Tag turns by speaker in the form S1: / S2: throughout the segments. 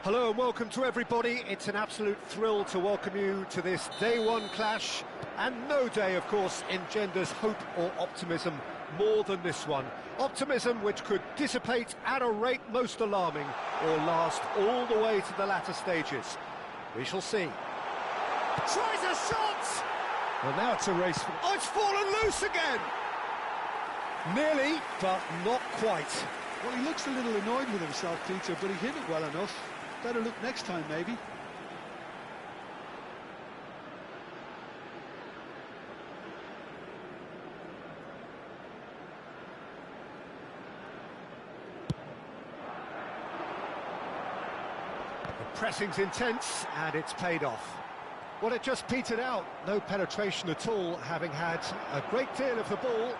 S1: Hello and welcome to everybody. It's an absolute thrill to welcome you to this day one clash, and no day, of course, engenders hope or optimism more than this one. Optimism which could dissipate at a rate most alarming or last all the way to the latter stages. We shall see. Tries a shot! Well, now it's a race for... Oh, it's fallen loose again! Nearly, but not quite.
S2: Well, he looks a little annoyed with himself, Peter, but he hit it well enough. Better look next time, maybe.
S1: The pressing's intense, and it's paid off. Well, it just petered out. No penetration at all, having had a great deal of the ball.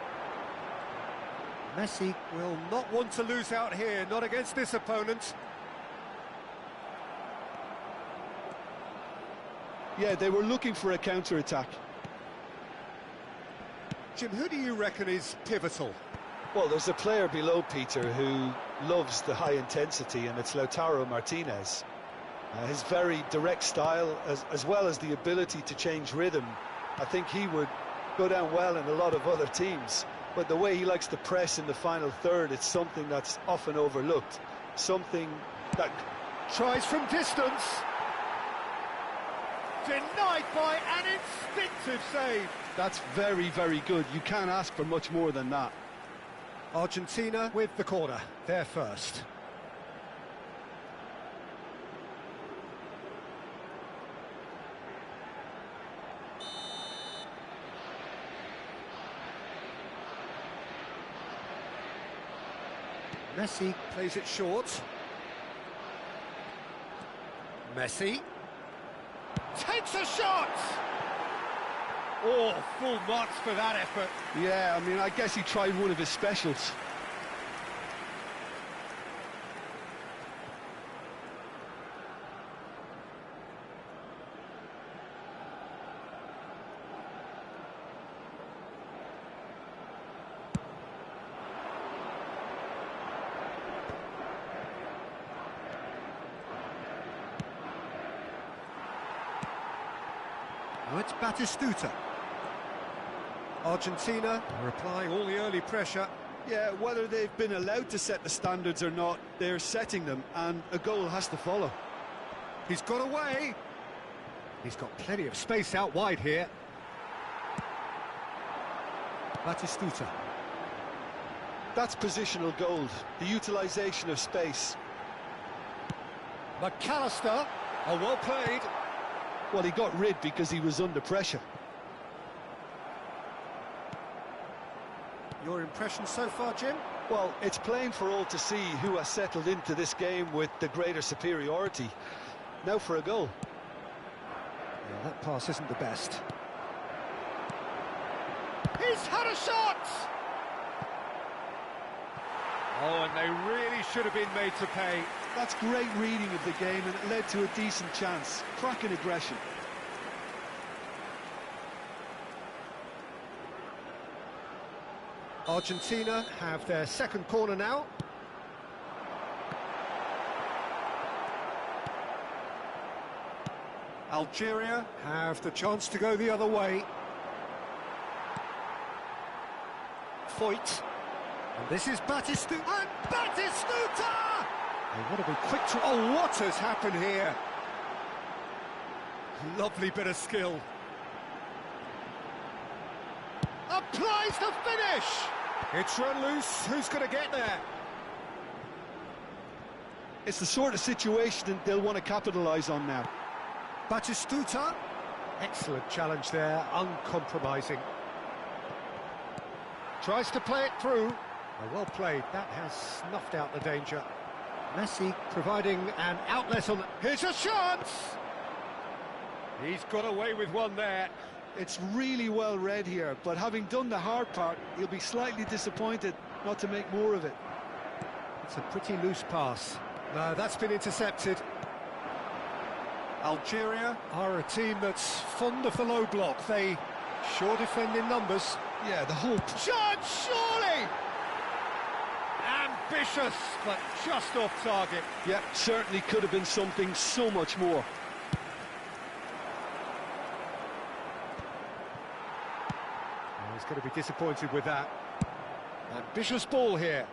S1: Messi will not want to lose out here, not against this opponent.
S2: Yeah, they were looking for a counter-attack.
S1: Jim, who do you reckon is pivotal?
S2: Well, there's a player below Peter who loves the high intensity, and it's Lautaro Martinez. His very direct style, as well as the ability to change rhythm, I think he would go down well in a lot of other teams. But the way he likes to press in the final third, it's something that's often overlooked. Something that...
S1: Tries from distance. Denied by an instinctive save.
S2: That's very, very good. You can't ask for much more than that.
S1: Argentina with the corner. They're first. Messi plays it short. Messi takes a shot! Oh, full marks for that effort.
S2: Yeah, I mean, I guess he tried one of his specials.
S1: Oh, it's Batistuta. Argentina are applying all the early pressure.
S2: Yeah, whether they've been allowed to set the standards or not, they're setting them, and a goal has to follow.
S1: He's got away. He's got plenty of space out wide here. Batistuta.
S2: That's positional gold, the utilisation of space.
S1: McAllister, oh, well played.
S2: Well, he got rid because he was under pressure.
S1: Your impression so far, Jim?
S2: Well, it's plain for all to see who has settled into this game with the greater superiority. Now for a goal.
S1: Yeah, that pass isn't the best. He's had a shot! Oh, and they really should have been made to pay.
S2: That's great reading of the game, and it led to a decent chance. Cracking aggression.
S1: Argentina have their second corner now. Algeria have the chance to go the other way. Foyt. And this is Batistuta. And Batistuta! They want to be quick to... Oh, what has happened here? Lovely bit of skill. Applies the finish! It's run loose, who's going to get there?
S2: It's the sort of situation they'll want to capitalise on now.
S1: Batistuta, excellent challenge there, uncompromising. Tries to play it through. Well played, that has snuffed out the danger. Messi providing an outlet on... Here's a chance! He's got away with one there.
S2: It's really well read here, but having done the hard part, he'll be slightly disappointed not to make more of it.
S1: It's a pretty loose pass. No, that's been intercepted. Algeria are a team that's fond of the low block. They sure defend in numbers.
S2: Yeah, the whole...
S1: Chance, surely! Ambitious, but just off target.
S2: Yeah, certainly could have been something so much more.
S1: He's going to be disappointed with that. Ambitious ball here.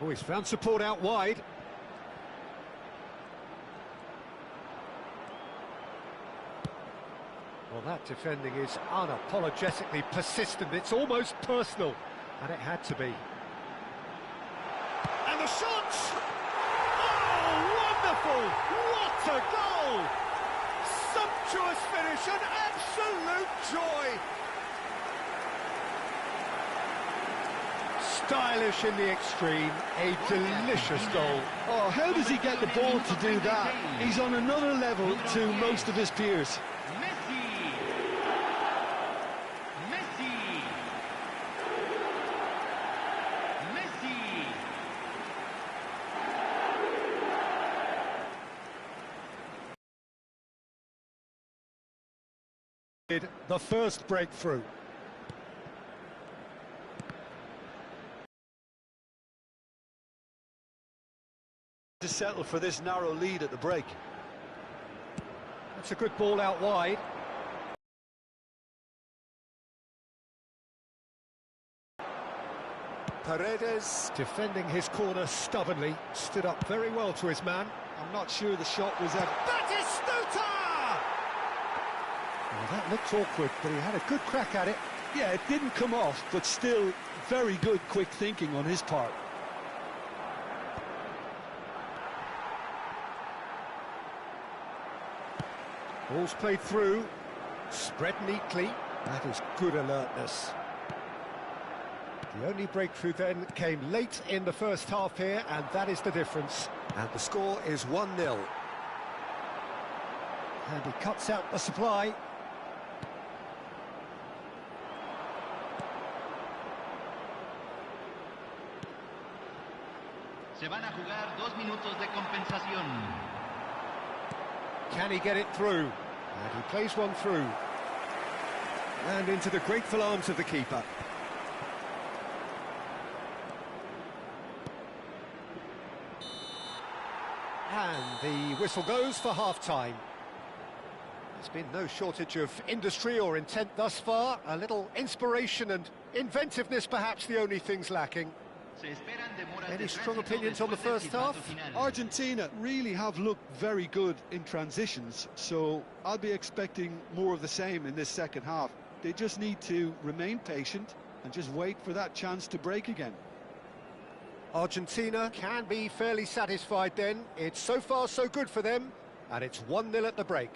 S1: Oh, he's found support out wide. Well, that defending is unapologetically persistent. It's almost personal, and it had to be. And the shot! Oh, wonderful! What a goal! Sumptuous finish, an absolute joy! Stylish in the extreme, a delicious goal.
S2: Oh, how does he get the ball to do that? He's on another level to most of his peers.
S1: The first breakthrough.
S2: To settle for this narrow lead at the break.
S1: That's a good ball out wide. Paredes defending his corner stubbornly, stood up very well to his man.
S2: I'm not sure the shot was ever...
S1: Batistuta! Well, that looked awkward, but he had a good crack at it.
S2: Yeah, it didn't come off, but still very good quick thinking on his part.
S1: Ball's played through, spread neatly. That is good alertness. The only breakthrough then came late in the first half here, and that is the difference. And the score is 1-0. And he cuts out the supply.
S3: Se van a jugar 2 minutos de compensación.
S1: Can he get it through? And he plays one through. And into the grateful arms of the keeper. And the whistle goes for half-time. There's been no shortage of industry or intent thus far. A little inspiration and inventiveness, perhaps the only things lacking. Any strong opinions on the first half?
S2: Argentina really have looked very good in transitions, so I'll be expecting more of the same in this second half. They just need to remain patient and just wait for that chance to break again.
S1: Argentina can be fairly satisfied then. It's so far so good for them, and it's 1-0 at the break.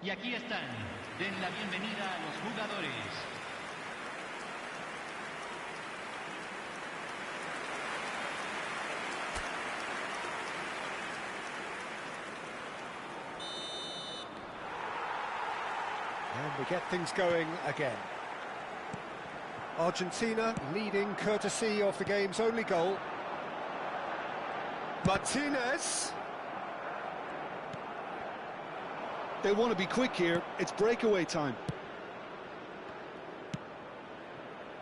S3: Y aquí están. Den la bienvenida a los jugadores.
S1: And we get things going again. Argentina leading courtesy of the game's only goal. Martinez.
S2: They want to be quick here. It's breakaway time.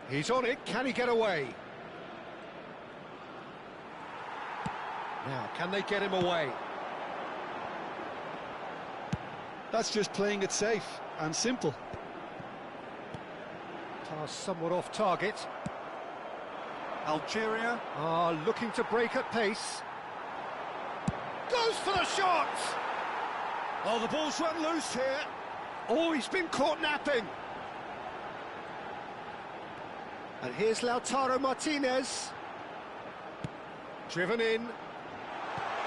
S1: He's on it. Can he get away? Now, can they get him away?
S2: That's just playing it safe and simple.
S1: Pass somewhat off target. Algeria are looking to break at pace. Goes for the shot! Oh, the ball's run loose here. Oh, he's been caught napping. And here's Lautaro Martinez. Driven in.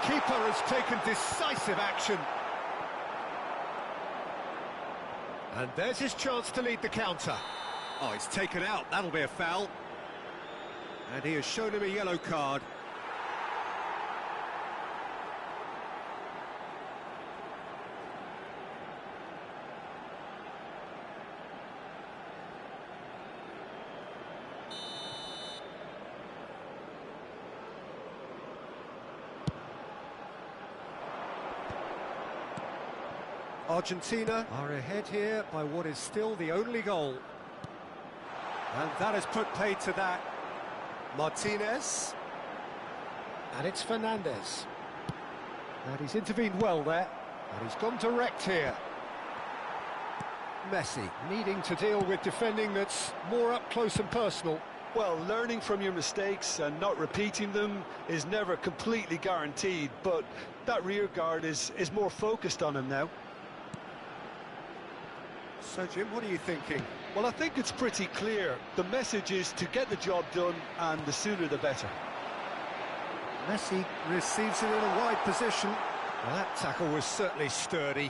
S1: Keeper has taken decisive action. And there's his chance to lead the counter. Oh, he's taken out. That'll be a foul. And he has shown him a yellow card. Argentina are ahead here by what is still the only goal. And that has put paid to that. Martinez. And it's Fernandez. And he's intervened well there. And he's gone direct here. Messi needing to deal with defending that's more up close and personal.
S2: Well, learning from your mistakes and not repeating them is never completely guaranteed, but that rear guard is more focused on him now.
S1: So, Jim, what are you thinking?
S2: Well, I think it's pretty clear. The message is to get the job done, and the sooner the better.
S1: Messi receives it in a wide position. Well, that tackle was certainly sturdy.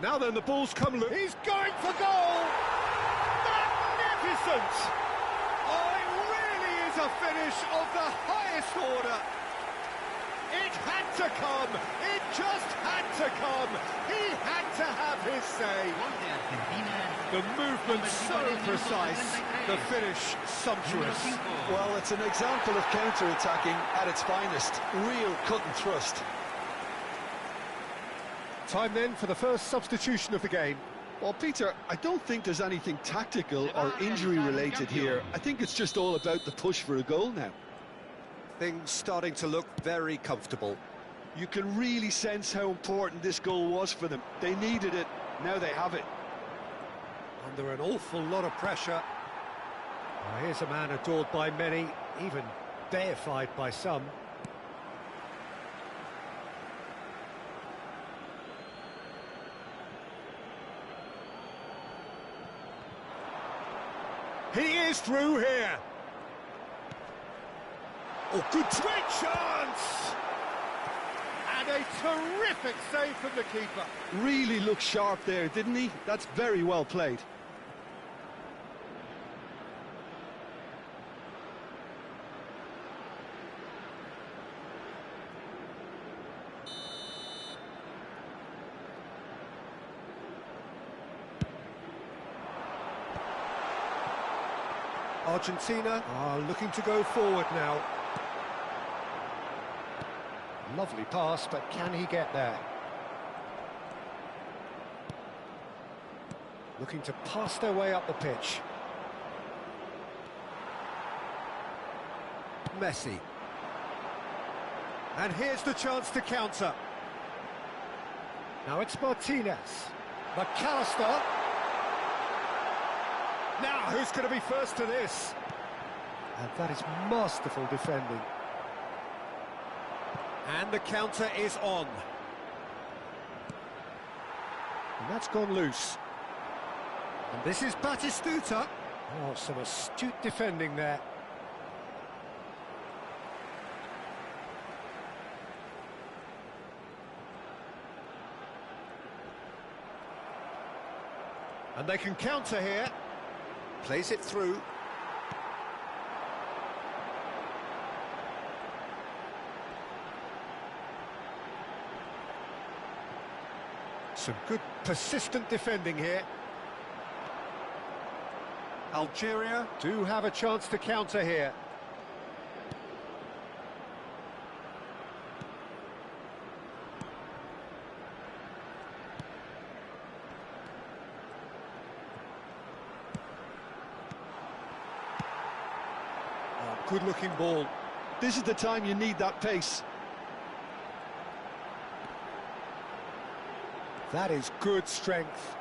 S1: Now then, the ball's come loose. He's going for goal! Magnificent! Oh, it really is a finish of the highest order. It had to come. It just had to come. He had to have his say. The movement so precise, the finish sumptuous.
S2: Well, it's an example of counter-attacking at its finest. Real cut and thrust.
S1: Time then for the first substitution of the game.
S2: Well, Peter, I don't think there's anything tactical or injury-related here. I think it's just all about the push for a goal now.
S1: Things starting to look very comfortable.
S2: You can really sense how important this goal was for them. They needed it, now they have it.
S1: Under an awful lot of pressure. Well, here's a man adored by many, even deified by some. He is through here. Oh, good twitch chance! And a terrific save from the keeper.
S2: Really looked sharp there, didn't he? That's very well played.
S1: Argentina are looking to go forward now. Lovely pass, but can he get there? Looking to pass their way up the pitch. Messi. And here's the chance to counter. Now it's Martinez. McAllister. Now, who's going to be first to this? And that is masterful defending. And the counter is on. And that's gone loose. And this is Batistuta. Oh, some astute defending there. And they can counter here. Plays it through. Some good persistent defending here. Algeria do have a chance to counter here. Oh, good-looking ball.
S2: This is the time you need that pace.
S1: That is good strength.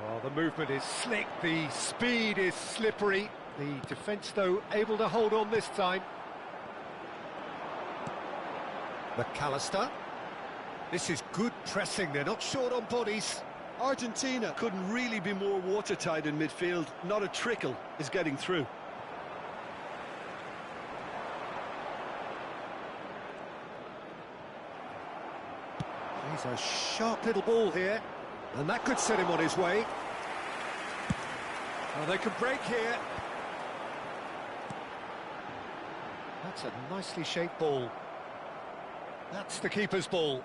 S1: Well, the movement is slick, the speed is slippery. The defence, though, able to hold on this time. McAllister. This is good pressing, they're not short on bodies.
S2: Argentina couldn't really be more watertight in midfield. Not a trickle is getting through.
S1: He's a sharp little ball here, and that could set him on his way. Oh, they could break here. That's a nicely shaped ball. That's the keeper's ball.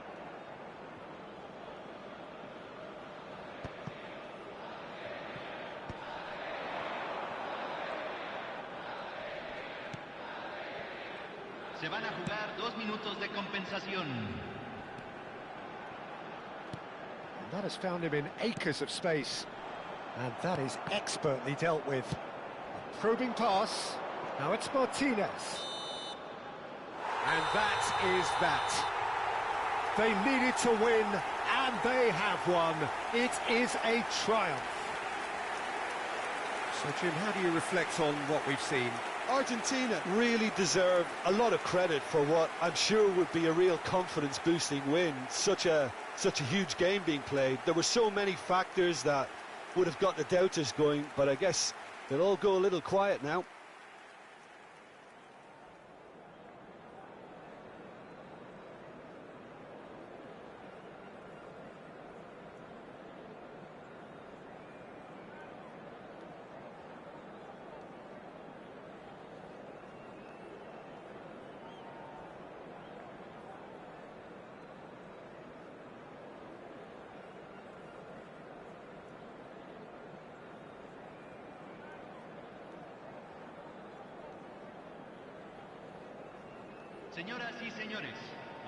S3: Se van a jugar 2 minutos de compensación.
S1: That has found him in acres of space, and that is expertly dealt with. A probing pass, now it's Martinez. And that is that. They needed to win, and they have won. It is a triumph. So, Jim, how do you reflect on what we've seen?
S2: Argentina really deserve a lot of credit for what I'm sure would be a real confidence-boosting win. Such a huge game being played. There were so many factors that would have got the doubters going, but I guess they'll all go a little quiet now.
S3: Señoras y señores,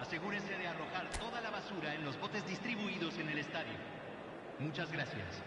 S3: asegúrense de arrojar toda la basura en los botes distribuidos en el estadio. Muchas gracias.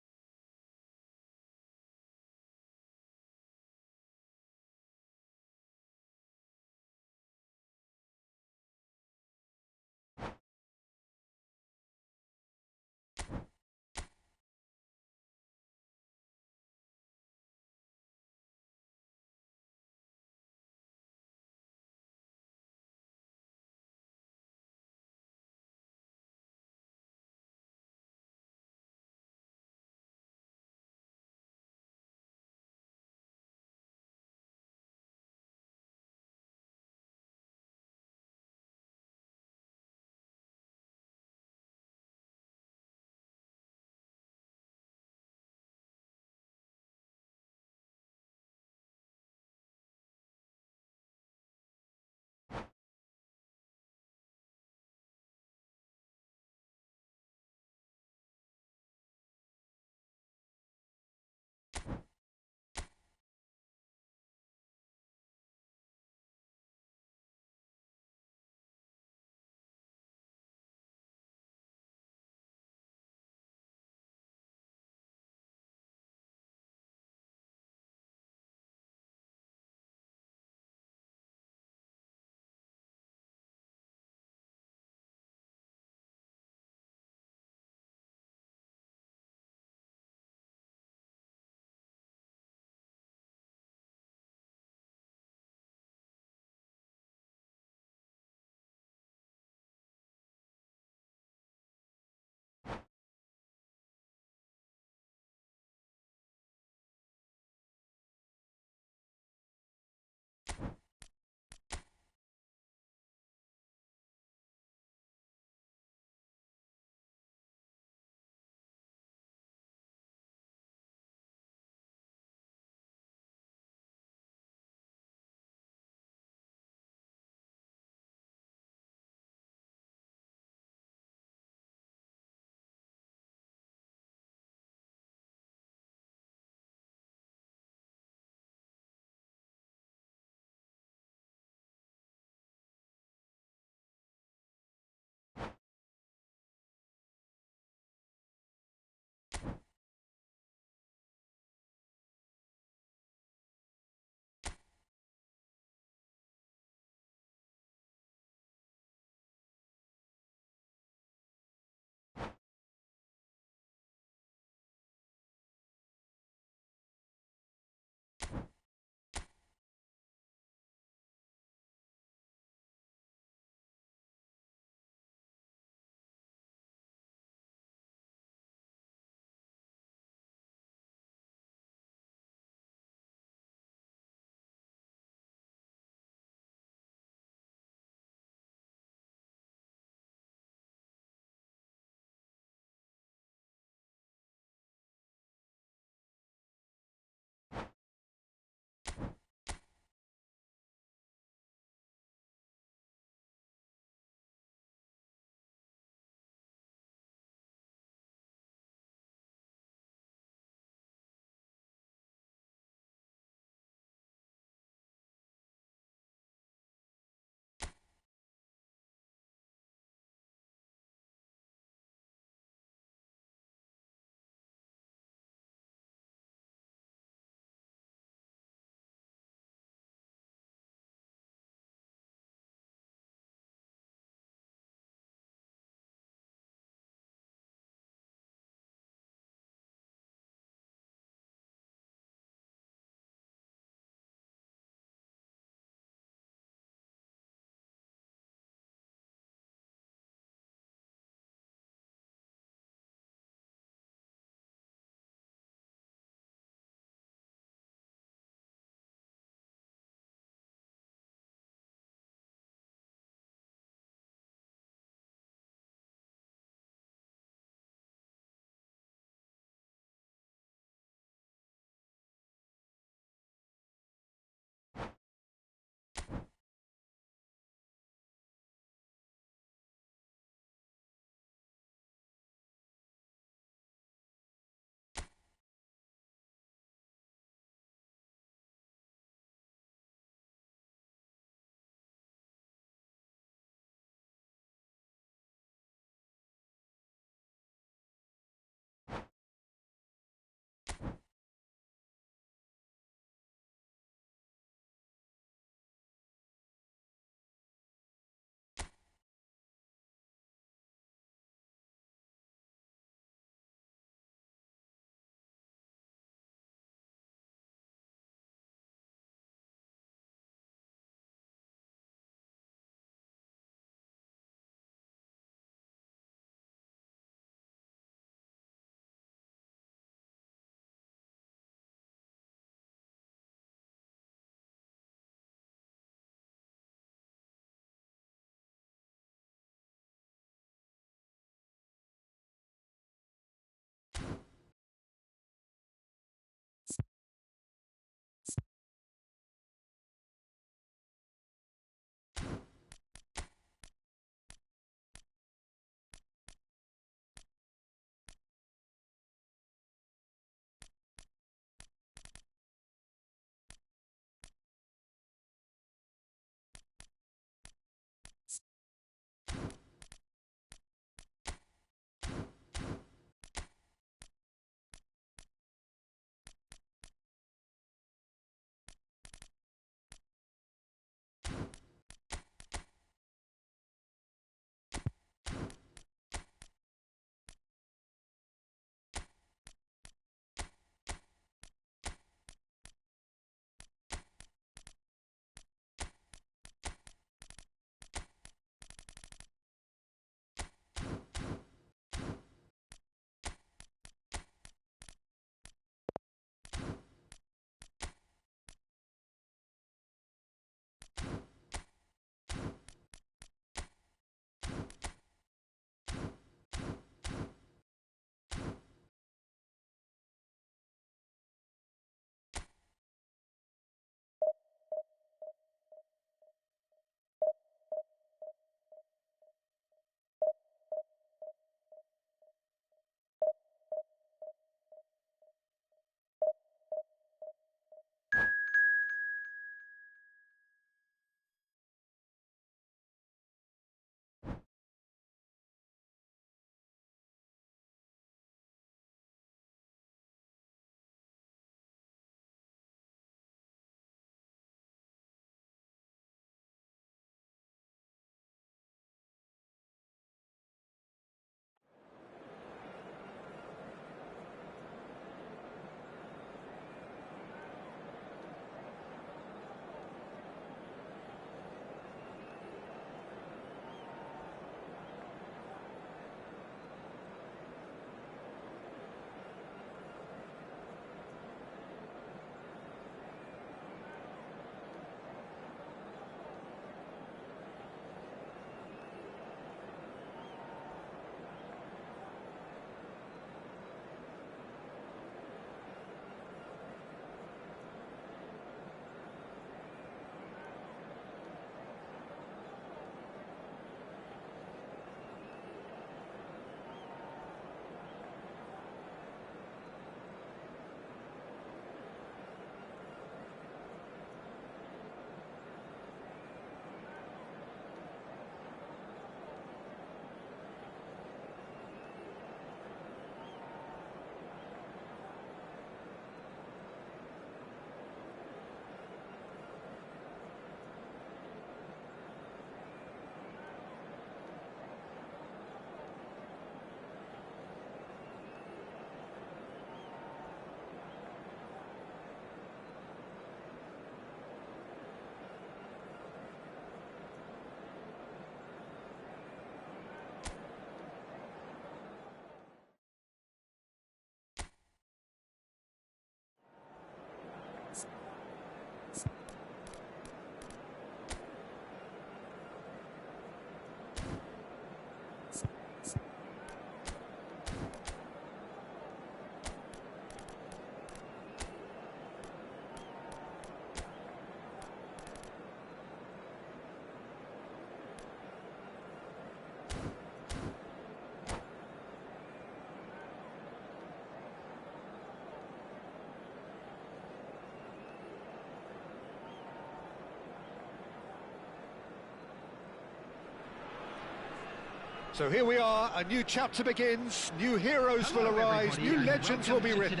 S1: So here we are, a new chapter begins, new heroes will arise, new legends will be written.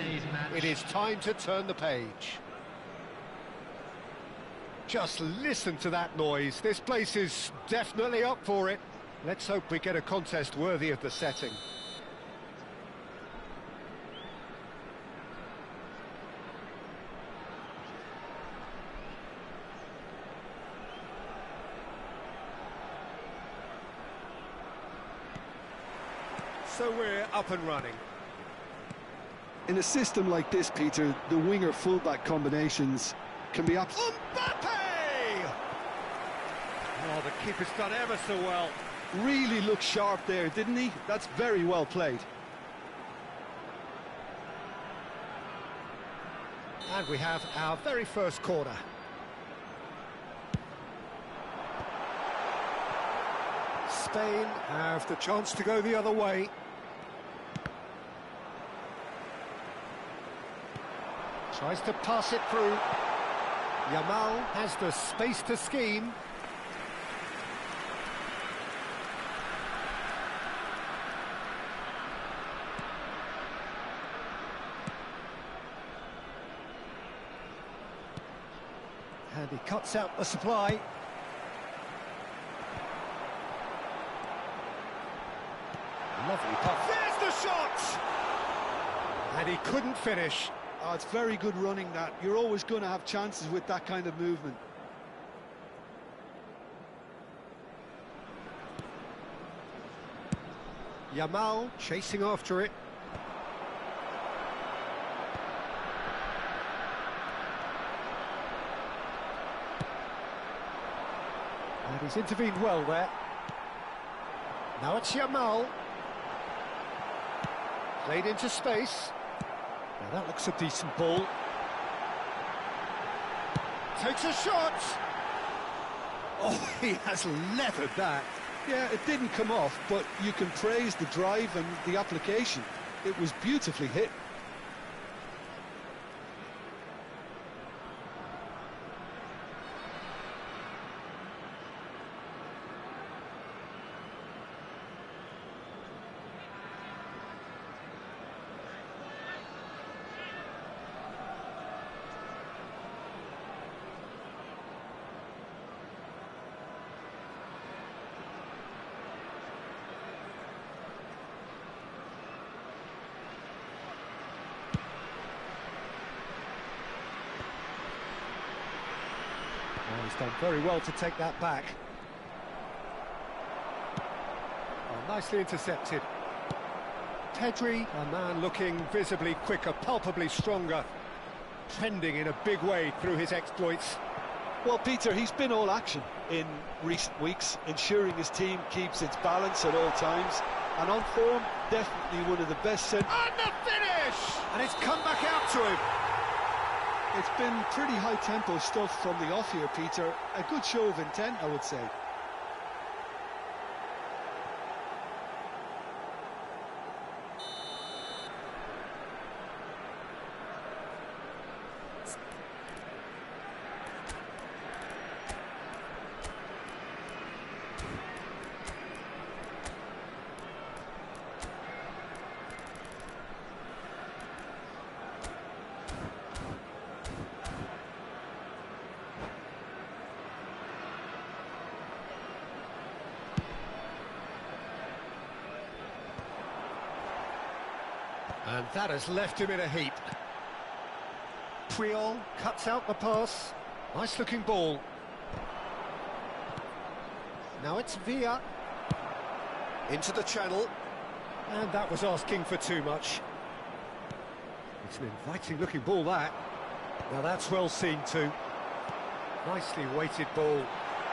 S1: It is time to turn the page. Just listen to that noise. This place is definitely up for it. Let's hope we get a contest worthy of the setting. So we're up and running.
S2: In a system like this, Peter, the winger-fullback combinations can be absolutely...
S1: Mbappe! Oh, the keeper's done ever so well.
S2: Really looked sharp there, didn't he? That's very well played.
S1: And we have our very first corner. Spain have the chance to go the other way. Tries to pass it through. Yamal has the space to scheme. And he cuts out the supply. Lovely puff. There's the shot! And he couldn't finish.
S2: Oh, it's very good running, that. You're always going to have chances with that kind of movement.
S1: Yamal chasing after it. And he's intervened well there. Now it's Yamal. Played into space. Now that looks a decent ball. Takes a shot. Oh, he has leathered that.
S2: Yeah, it didn't come off, but you can praise the drive and the application. It was beautifully hit.
S1: Oh, he's done very well to take that back. Oh, nicely intercepted. Pedri, a man looking visibly quicker, palpably stronger, trending in a big way through his exploits.
S2: Well, Peter, he's been all action in recent weeks, ensuring his team keeps its balance at all times. And on form, definitely one of the best
S1: And the finish! And it's come back out to him.
S2: It's been pretty high-tempo stuff from the off here, Peter. A good show of intent, I would say.
S1: And that has left him in a heap. Puyol cuts out the pass. Nice looking ball. Now it's Villa. Into the channel. And that was asking for too much. It's an inviting looking ball, that. Now that's well seen too. Nicely weighted ball.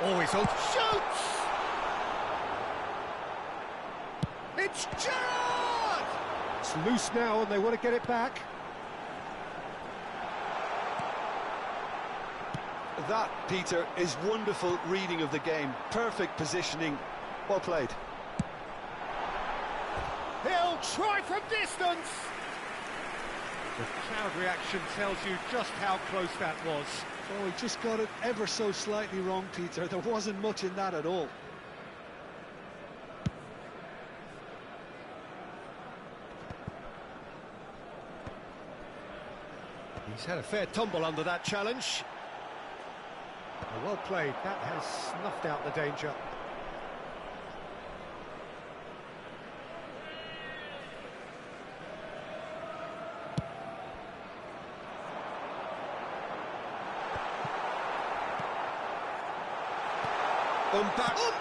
S1: Always on. Shoots! It's Gerrard! It's loose now and they want to get it back.
S2: That, Peter, is wonderful reading of the game. Perfect positioning. Well played.
S1: He'll try from distance. The crowd reaction tells you just how close that was.
S2: Oh, he just got it ever so slightly wrong, Peter. There wasn't much in that at all.
S1: He's had a fair tumble under that challenge. Well played, that has snuffed out the danger. Mbappe!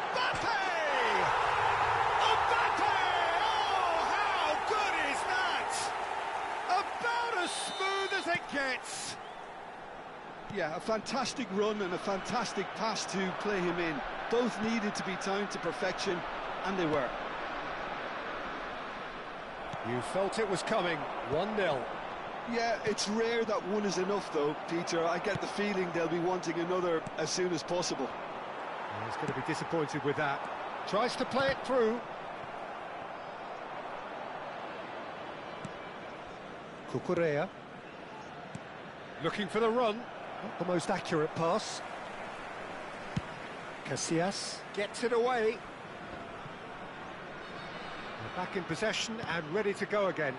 S1: Mbappe! Oh, how good is that? About as smooth as it gets.
S2: Yeah, a fantastic run and a fantastic pass to play him in. Both needed to be timed to perfection, and they were.
S1: You felt it was coming, 1-0.
S2: Yeah, it's rare that one is enough though, Peter. I get the feeling they'll be wanting another as soon as possible.
S1: He's going to be disappointed with that. Tries to play it through. Cucurella. Looking for the run. Not the most accurate pass. Casillas gets it away. They're back in possession and ready to go again.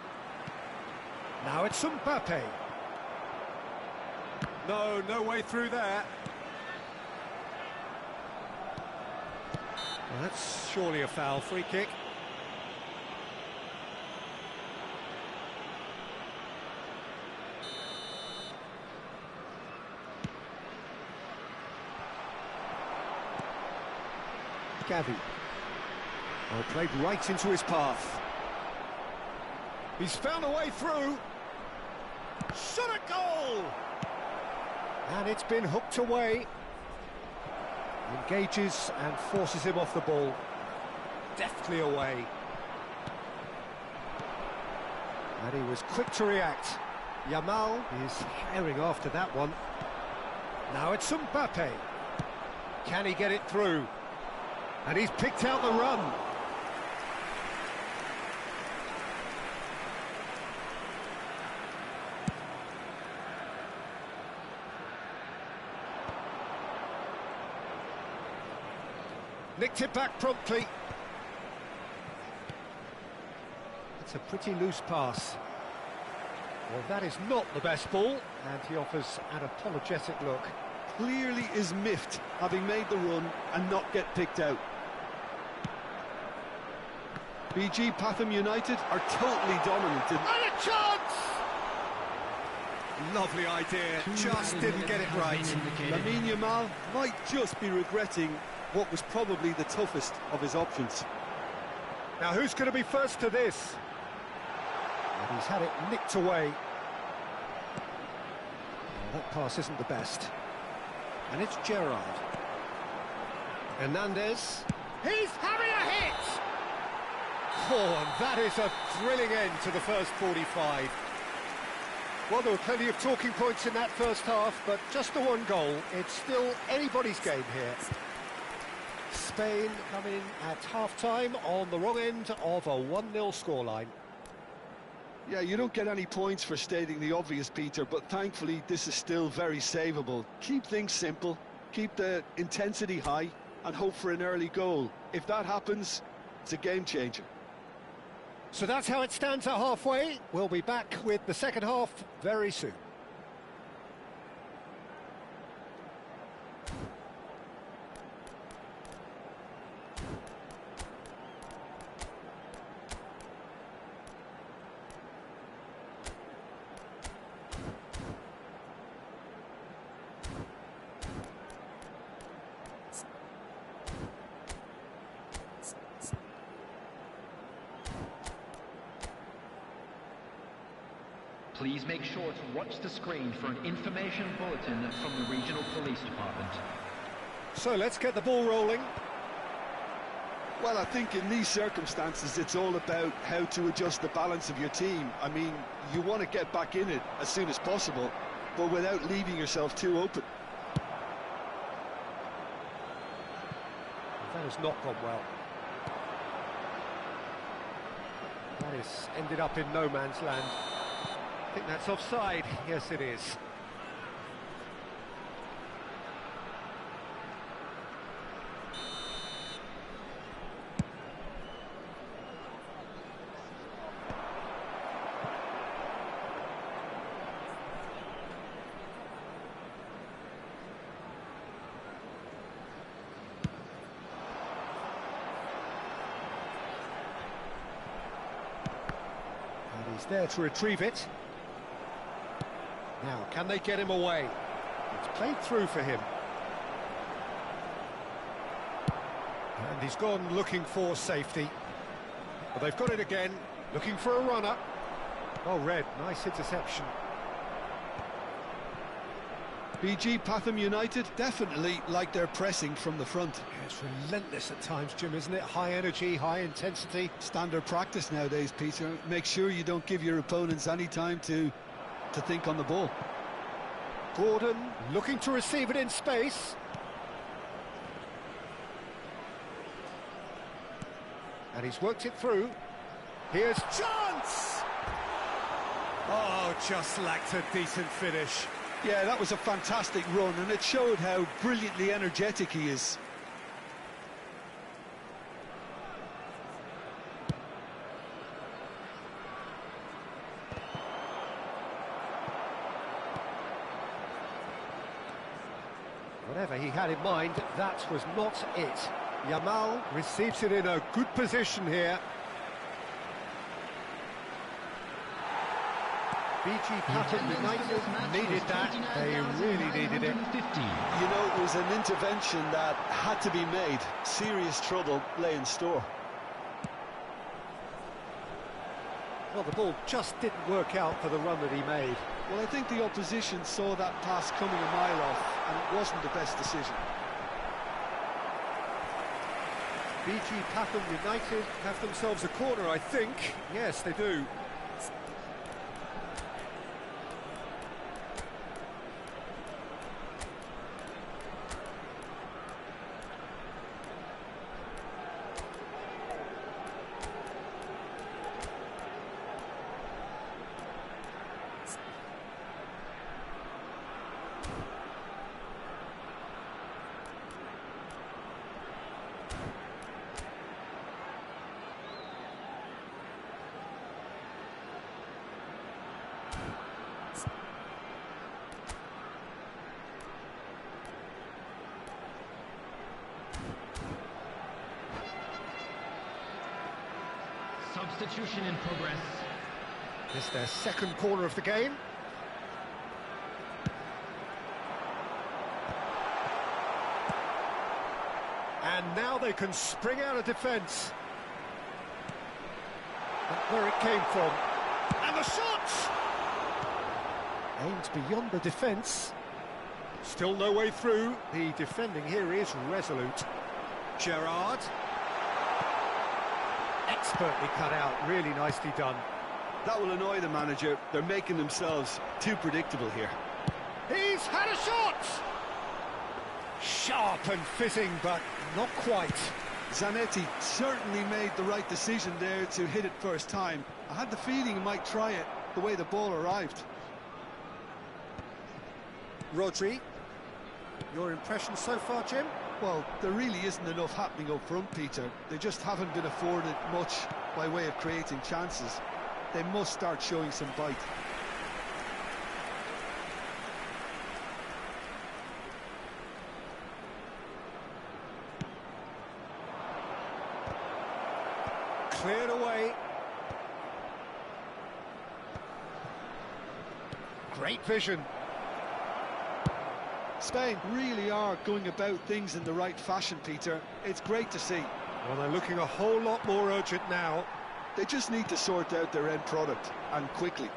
S1: Now it's Mbappe. No way through there. Well, that's surely a foul, free kick. Gavi. Well, played right into his path. He's found a way through. Shot a goal! And it's been hooked away. Engages and forces him off the ball. Deftly away. And he was quick to react. Yamal is herring after that one. Now it's Mbappe. Can he get it through? And he's picked out the run. Nicked it back promptly. It's a pretty loose pass. Well, that is not the best ball, and he offers an apologetic look.
S2: Clearly is miffed, having made the run and not get picked out. BG Pathum United are totally dominant.
S1: And a chance! Lovely idea, just didn't get it right.
S2: Lamine Yamal might just be regretting what was probably the toughest of his options.
S1: Now who's going to be first to this? And he's had it nicked away. Oh, that pass isn't the best. And it's Gerrard. Hernandez. He's having a hit! Oh, and that is a thrilling end to the first 45. Well, there were plenty of talking points in that first half, but just the one goal. It's still anybody's game here. Spain come in at half-time on the wrong end of a 1-0 scoreline.
S2: Yeah, you don't get any points for stating the obvious, Peter, but thankfully this is still very savable. Keep things simple, keep the intensity high, and hope for an early goal. If that happens, it's a game changer.
S1: So that's how it stands at halfway. We'll be back with the second half very soon.
S4: Please make sure to watch the screen for an information bulletin from the Regional Police Department.
S1: So let's get the ball rolling.
S2: Well, I think in these circumstances it's all about how to adjust the balance of your team. I mean, you want to get back in it as soon as possible, but without leaving yourself too open.
S1: That has not gone well. That has ended up in no man's land. I think that's offside. Yes, it is. He's there to retrieve it. Now, can they get him away? It's played through for him. And he's gone looking for safety. But they've got it again, looking for a runner. Oh, Red, nice interception.
S2: BG Patham United definitely like their pressing from the front.
S1: Yeah, it's relentless at times, Jim, isn't it? High energy, high intensity.
S2: Standard practice nowadays, Peter. Make sure you don't give your opponents any time to think on the ball.
S1: Gordon looking to receive it in space. And he's worked it through. Here's chance! Oh, just lacked a decent finish.
S2: Yeah, that was a fantastic run, and it showed how brilliantly energetic he is.
S1: Whatever he had in mind, that was not it. Yamal receives it in a good position here. BG Patham United needed that. They really needed it.
S2: You know, it was an intervention that had to be made. Serious trouble lay in store.
S1: Well, the ball just didn't work out for the run that he made.
S2: Well, I think the opposition saw that pass coming a mile off, and it wasn't the best decision.
S1: BG Patham United have themselves a corner, I think. Yes, they do.
S3: Substitution in progress.
S1: This is their second corner of the game. And now they can spring out of defence. That's where it came from. And the shot! Aims beyond the defence. Still no way through. The defending here is resolute. Gerrard. Expertly cut out, really nicely done.
S2: That will annoy the manager. They're making themselves too predictable here.
S1: He's had a shot! Sharp and fizzing, but not quite.
S2: Zanetti certainly made the right decision there to hit it first time. I had the feeling he might try it the way the ball arrived.
S1: Rodri, your impression so far, Jim?
S2: Well, there really isn't enough happening up front, Peter. They just haven't been afforded much by way of creating chances. They must start showing some bite.
S1: Cleared away. Great vision.
S2: Spain really are going about things in the right fashion, Peter. It's great to see.
S1: Well, they're looking a whole lot more urgent now.
S2: They just need to sort out their end product, and quickly.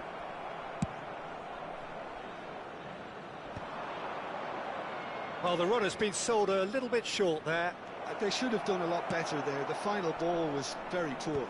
S1: Well, the run has been sold a little bit short there.
S2: They should have done a lot better there. The final ball was very poor.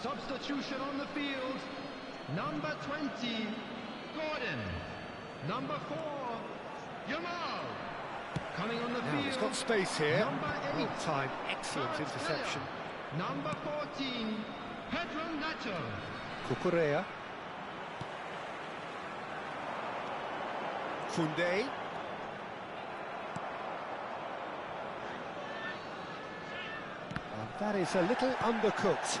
S3: Substitution on the field. Number 20, Gordon. Number 4, Yamal. Coming on the
S1: Now,
S3: field.
S1: he's got space here.
S3: Number 8,
S1: Well timed, excellent interception.
S3: Number 14, Pedro Nacho.
S1: Cucurella. Koundé. That is a little undercooked.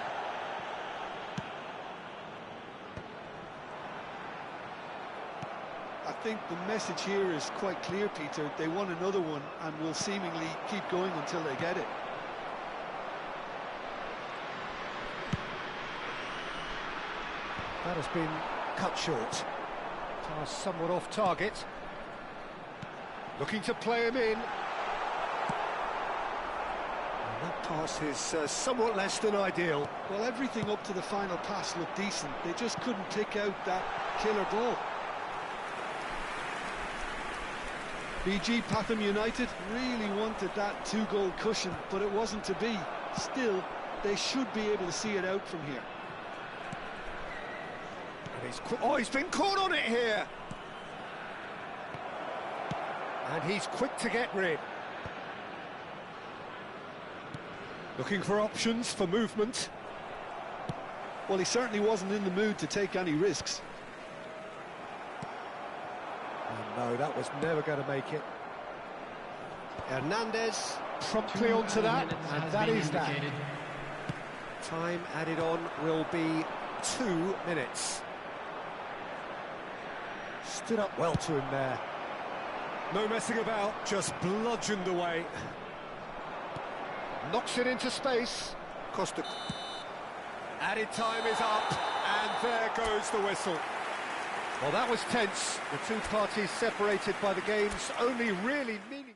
S2: I think the message here is quite clear, Peter. They want another one and will seemingly keep going until they get it.
S1: That has been cut short. Pass somewhat off target. Looking to play him in. And that pass is somewhat less than ideal.
S2: Well, everything up to the final pass looked decent. They just couldn't pick out that killer ball. BG Patham United really wanted that two-goal cushion, but it wasn't to be. Still, they should be able to see it out from here.
S1: And he's been caught on it here. And he's quick to get rid. Looking for options for movement.
S2: Well, he certainly wasn't in the mood to take any risks.
S1: No, that was never going to make it. Hernandez promptly
S3: 2
S1: onto that,
S3: minutes
S1: and
S3: has
S1: that
S3: been
S1: is that.
S3: indicated.
S1: Time added on will be 2 minutes. Stood up well to him there. No messing about, just bludgeoned away. Knocks it into space. Costa. Added time is up, and there goes the whistle. Well, that was tense. The two parties separated by the game's only really meaningful.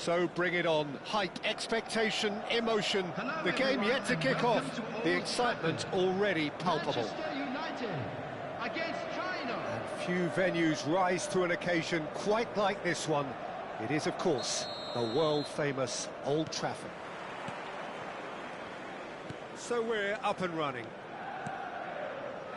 S1: So bring it on. Hype, expectation, emotion. The game yet to kick off. The excitement already palpable.
S3: Manchester United against China.
S1: And few venues rise to an occasion quite like this one. It is, of course, the world-famous Old Trafford. So we're up and running.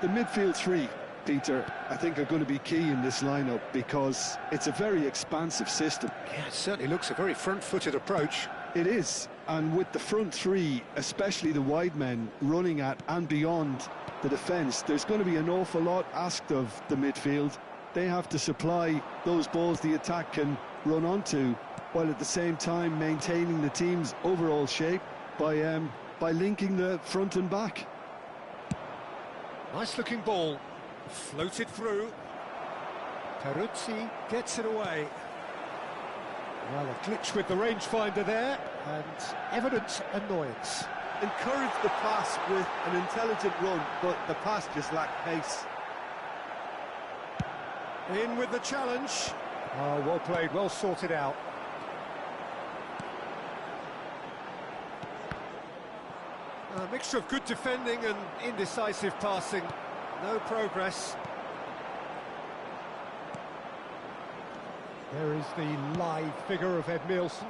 S2: The midfield three, Peter, I think are going to be key in this lineup because it's a very expansive system.
S1: Yeah, it certainly looks a very front-footed approach.
S2: It is, and with the front three, especially the wide men, running at and beyond the defence, there's going to be an awful lot asked of the midfield. They have to supply those balls the attack can run onto, while at the same time maintaining the team's overall shape by linking the front and back.
S1: Nice-looking ball. Floated through. Peruzzi gets it away. Well, a glitch with the rangefinder there, and evident annoyance.
S5: Encourage the pass with an intelligent run, but the pass just lacked pace.
S1: In with the challenge. Oh, well played, well sorted out. A mixture of good defending and indecisive passing. No progress. There is the live figure of Ed Milson.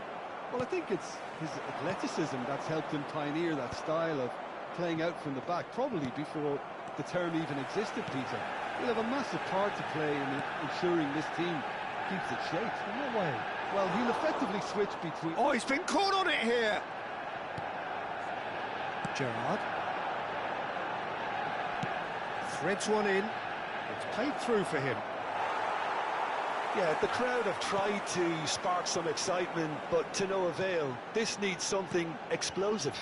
S5: Well, I think it's his athleticism that's helped him pioneer that style of playing out from the back, probably before the term even existed, Peter. He'll have a massive part to play in ensuring this team keeps its shape.
S1: In what way?
S5: Well, he'll effectively switch between...
S1: Oh, he's been caught on it here! Gerrard. Threads one in. It's played through for him.
S2: Yeah, the crowd have tried to spark some excitement, but to no avail. This needs something explosive.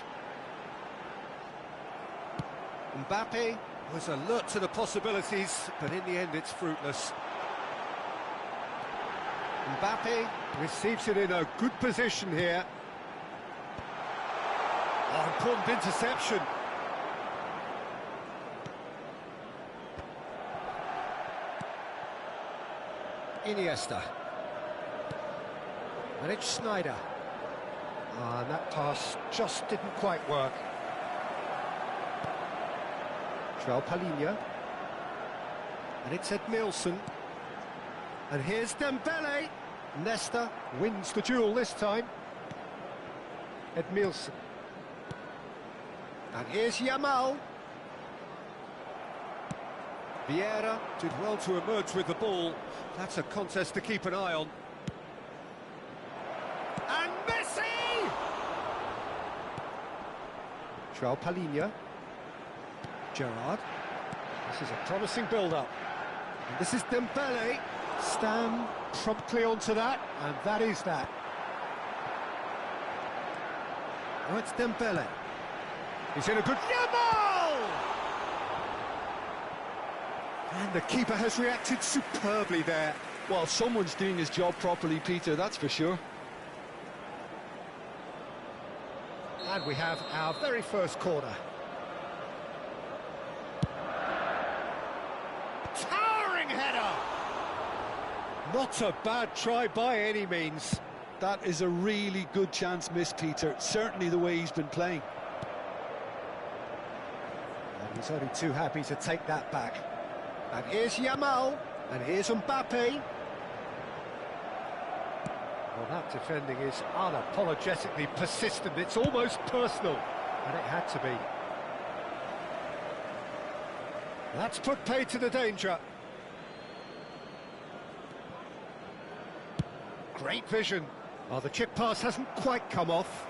S1: Mbappe was alert to the possibilities, but in the end it's fruitless. Mbappe receives it in a good position here. Oh, important interception. Iniesta. And it's Snyder. And that pass just didn't quite work. Palinha. And it's Ed Milson. And here's Dembele. Nesta wins the duel this time. Ed Milson. And here's Yamal. Vieira did well to emerge with the ball. That's a contest to keep an eye on. And Messi! Palinha. Gerrard. This is a promising build-up. And this is Dembele. Stam promptly onto that, and that is that. Oh, it's Dembele. He's in a good... Yamal! And the keeper has reacted superbly there.
S2: Well, someone's doing his job properly, Peter, that's for sure.
S1: And we have our very first corner. Towering header! Not a bad try by any means.
S2: That is a really good chance missed, Peter. Certainly the way he's been playing.
S1: And he's only too happy to take that back. And here's Yamal, and here's Mbappe. Well, that defending is unapologetically persistent. It's almost personal, and it had to be. That's put paid to the danger. Great vision. Oh, the chip pass hasn't quite come off.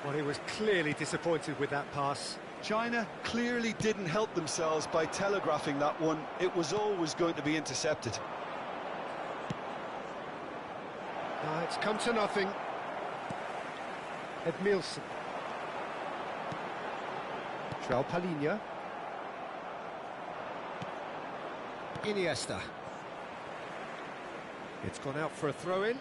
S1: Well, he was clearly disappointed with that pass.
S2: China clearly didn't help themselves by telegraphing that one. It was always going to be intercepted.
S1: It's come to nothing. Ed Milson. Palinha. Iniesta. It's gone out for a throw-in.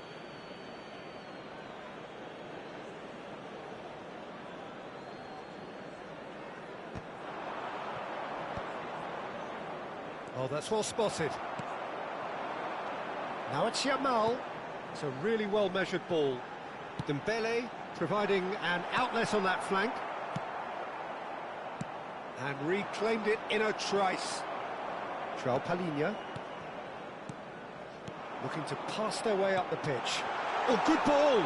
S1: Oh, that's well spotted. Now it's Yamal. It's a really well-measured ball. Dembele providing an outlet on that flank. And reclaimed it in a trice. João Palhinha. Looking to pass their way up the pitch. Oh, good ball!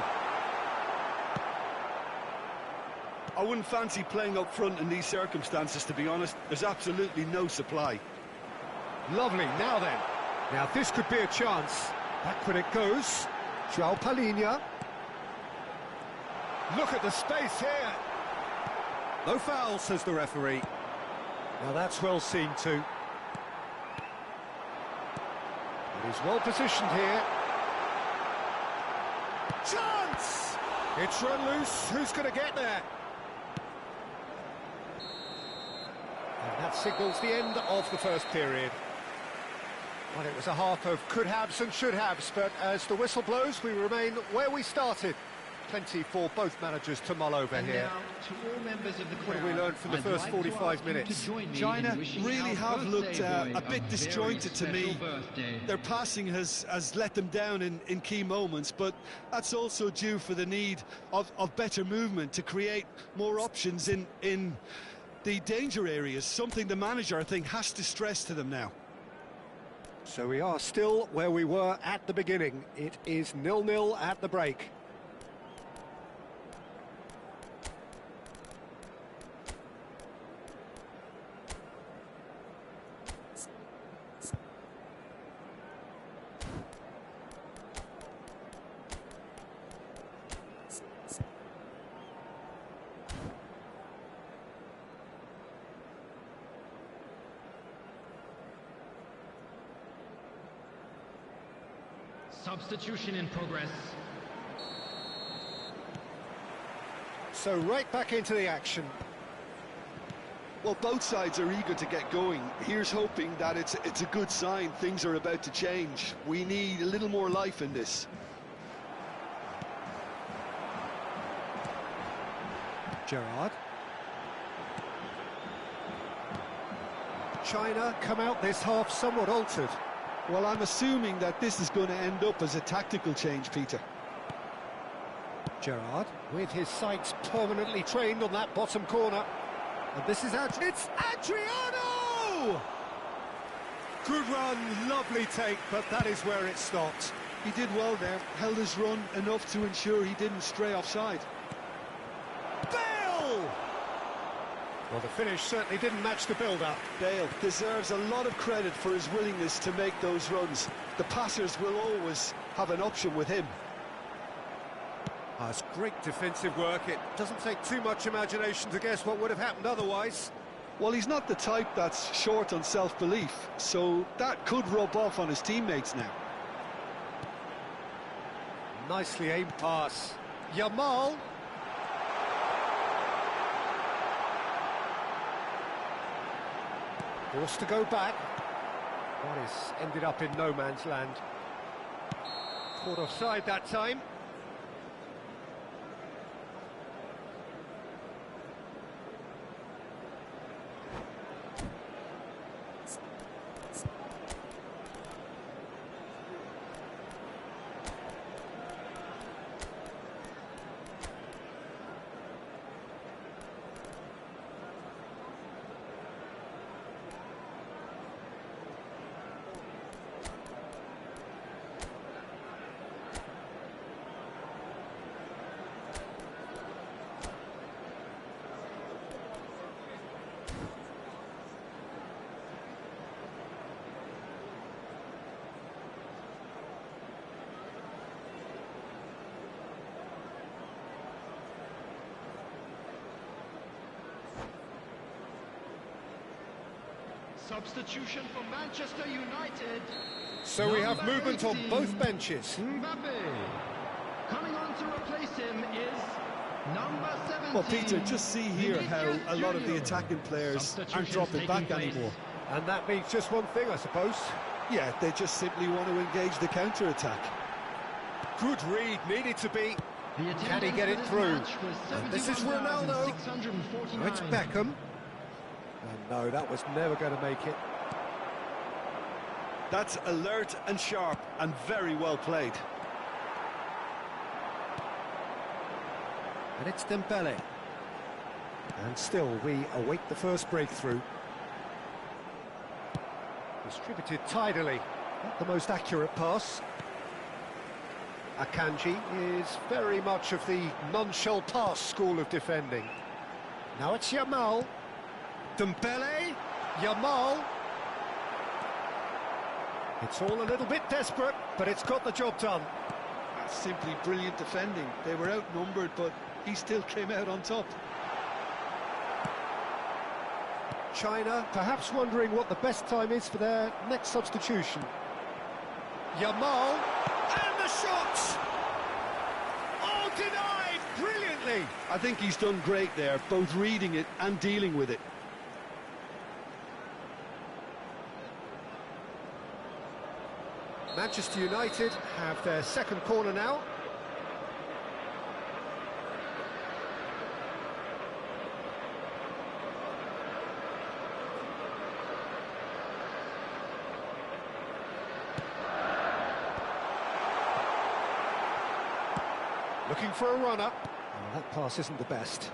S5: I wouldn't fancy playing up front in these circumstances, to be honest. There's absolutely no supply.
S1: Lovely, now then. Now this could be a chance. Backward it goes. João Palhinha. Look at the space here. No foul, says the referee. Now that's well seen too. But he's well positioned here. Chance! It's run loose. Who's going to get there? And that signals the end of the first period. Well, it was a half of could-haves and should-haves, but as the whistle blows, we remain where we started. Plenty for both managers to mull over here.
S3: To all members of the
S1: What have we learned from the first 45 minutes?
S2: China really have looked a bit disjointed to me. Their passing has let them down in key moments, but that's also due for the need of better movement to create more options in the danger areas, something the manager, I think, has to stress to them now.
S1: So we are still where we were at the beginning. It is 0-0 at the break.
S3: Substitution in progress.
S1: So right back into the action.
S5: Well, both sides are eager to get going. Here's hoping that it's a good sign. Things are about to change. We need a little more life in this.
S1: Gerrard. China come out this half somewhat altered.
S2: Well, I'm assuming that this is going to end up as a tactical change, Peter.
S1: Gerrard, with his sights permanently trained on that bottom corner. And this is it's Adriano! Good run, lovely take, but that is where it stopped.
S2: He did well there, held his run enough to ensure he didn't stray offside.
S1: Bale! Well, the finish certainly didn't match the build-up.
S2: Bale deserves a lot of credit for his willingness to make those runs. The passers will always have an option with him.
S1: That's great defensive work. It doesn't take too much imagination to guess what would have happened otherwise.
S2: Well, he's not the type that's short on self-belief, so that could rub off on his teammates now.
S1: Nicely aimed pass. Yamal. Forced to go back. Boris ended up in no man's land. Caught offside that time.
S3: Substitution for Manchester United.
S1: So we have movement on both benches.
S3: Mbappe. Coming on to replace him is number 17.
S2: Well, Peter, just see here how a lot of the attacking players aren't dropping back anymore.
S1: And that means just one thing, I suppose.
S2: Yeah, they just simply want to engage the counter-attack.
S1: Good read, needed to be. Can he get it through? And this is Ronaldo. Oh, it's Beckham. And no, that was never going to make it.
S2: That's alert and sharp and very well played.
S1: And it's Dembele. And still, we await the first breakthrough. Distributed tidily. Not the most accurate pass. Akanji is very much of the none-shall pass school of defending. Now it's Yamal. Dembele. Yamal. It's all a little bit desperate, but it's got the job done.
S2: That's simply brilliant defending. They were outnumbered, but he still came out on top.
S1: China perhaps wondering what the best time is for their next substitution. Yamal, and the shot! Oh, denied brilliantly!
S5: I think he's done great there, both reading it and dealing with it.
S1: Manchester United have their second corner now. Looking for a runner. Oh, that pass isn't the best.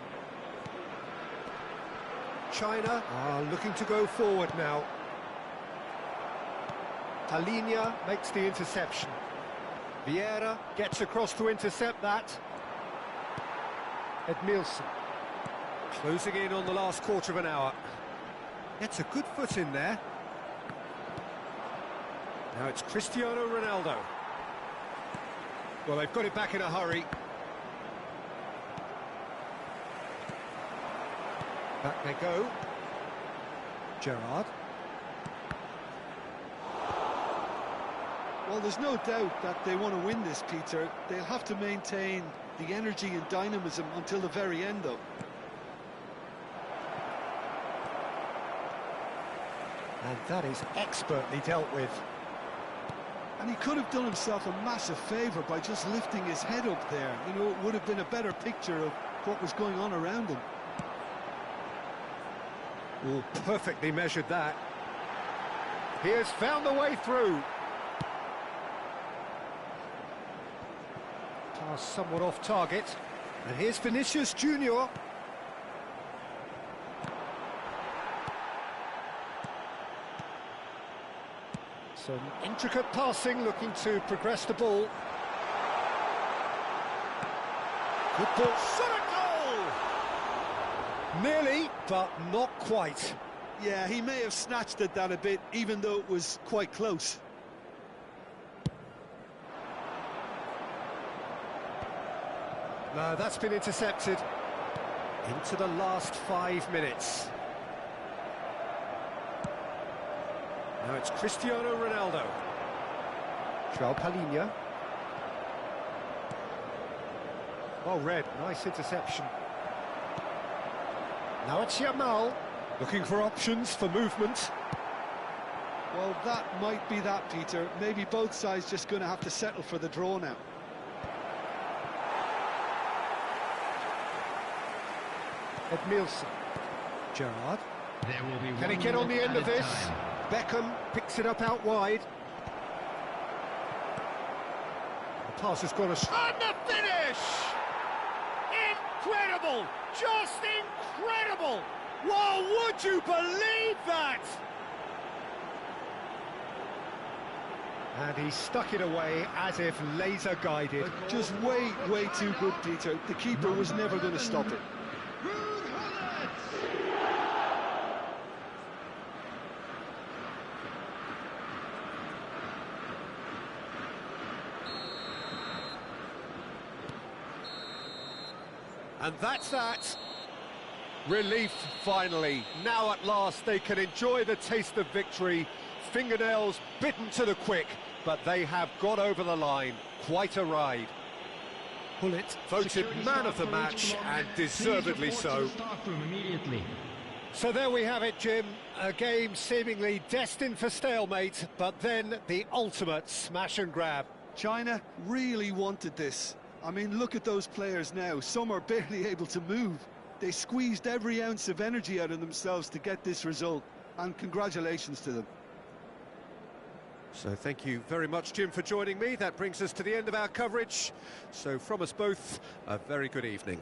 S1: China are looking to go forward now. Talinia makes the interception. Vieira gets across to intercept that. Edmilson closing in on the last quarter of an hour. Gets a good foot in there. Now it's Cristiano Ronaldo. Well, they've got it back in a hurry. Back they go. Gerrard.
S2: Well, there's no doubt that they want to win this, Peter. They'll have to maintain the energy and dynamism until the very end, though.
S1: And that is expertly dealt with.
S2: And he could have done himself a massive favour by just lifting his head up there. You know, it would have been a better picture of what was going on around him.
S1: Oh, perfectly measured that. He has found the way through. Pass somewhat off target. And here's Vinicius Junior. Some intricate passing, looking to progress the ball. Good ball. Shot a goal! Nearly, but not quite.
S2: Yeah, he may have snatched at that a bit, even though it was quite close.
S1: No, that's been intercepted. Into the last 5 minutes. Now it's Cristiano Ronaldo. João Palhinha. Well read, nice interception. Now it's Yamal, looking for options for movement.
S2: Well, that might be that, Peter. Maybe both sides just going to have to settle for the draw now.
S1: Edmilson. Gerrard.
S3: There will be
S1: Can he get on the end of this? Beckham picks it up out wide. The pass has gone astray. And the finish! Incredible! Just incredible! Well, would you believe that? And he stuck it away as if laser guided.
S2: Just way too good, Peter. The keeper was never going to stop it.
S1: And that's that. Relief, finally. Now at last they can enjoy the taste of victory. Fingernails bitten to the quick, but they have got over the line. Quite a ride. Pullet voted man of the match, and deservedly so. So there we have it, Jim. A game seemingly destined for stalemate, but then the ultimate smash and grab.
S2: China really wanted this. I mean, look at those players now. Some are barely able to move. They squeezed every ounce of energy out of themselves to get this result, and congratulations to them.
S1: So thank you very much, Jim, for joining me. That brings us to the end of our coverage. So from us both, a very good evening.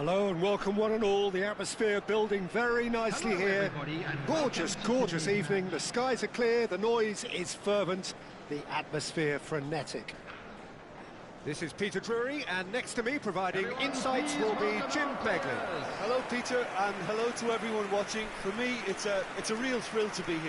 S1: Hello and welcome one and all. The atmosphere building very nicely here. Gorgeous, gorgeous evening. The skies are clear, the noise is fervent, the atmosphere frenetic. This is Peter Drury, and next to me providing insights will be Jim Begley.
S2: Hello, Peter, and hello to everyone watching. For me, it's a real thrill to be here.